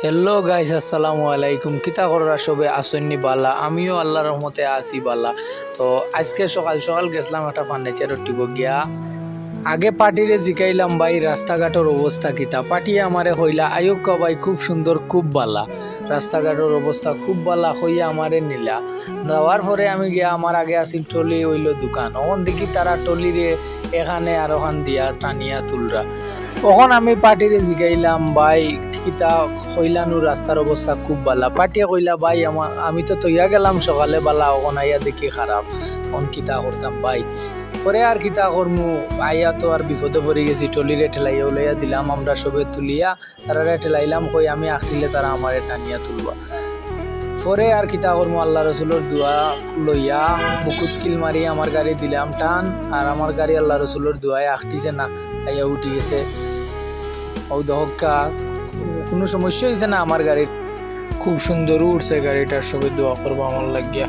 Hello guys, আসসালামু আলাইকুম। কিতা করা সবে আসন্নি বালা, আমিও আল্লাহর রহমতে আসি বালা। তো আজকে সকাল সকাল গেছিলাম একটা ফার্নিচারের টিকো গিয়া। আগে পার্টিরে জিকাইলাম ভাই রাস্তাঘাটের অবস্থা কিতা। পার্টিয়ে আমারে হইলা আয়ুক ভাই খুব সুন্দর, খুব বালা, রাস্তাঘাটের অবস্থা খুব বালা হইয়া আমারে নিলা। যাওয়ার পরে আমি গিয়া, আমার আগে আসিল টলি হইল দোকান, ওখান দেখি তারা টলিরে এখানে আর ওখান দিয়া টানিয়া তুলরা। তখন আমি পার্টিরে জিগাইলাম ভাই কিতা কইলানু রাস্তার অবস্থা খুব বালা। পার্টিয়ে কইলা ভাই আমি তো তৈয়া গেলাম সকালে বালা, ওখান আইয়া দেখি খারাপ, অন কিতা করতাম ভাই। পরে আর কিতা করমু, আইয়া তো আর বিপদে পড়ে গেছি। টলিরে ঠেলাইয়া উলাইয়া দিলাম, আমরা সবে তুলিয়া তারারে ঠেলাইলাম, কই আমি আঁকটিলে তারা আমারে টানিয়া তুলবা। পরে আর কিতা করমু, আল্লাহ রসুলের দোয়া লইয়া বুকুত কিল মারি আমার গাড়ি দিলাম টান, আর আমার গাড়ি আল্লাহ রসুলের দোয়ায় আঁকটিছে না, আইয়া উঠি গেছে। ও দহকা কোনো সমস্যা হয়েছে না আমার গাড়ির, খুব সুন্দর উঠছে গাড়িটার, সবে দোয়া করবো আমার লাগিয়া।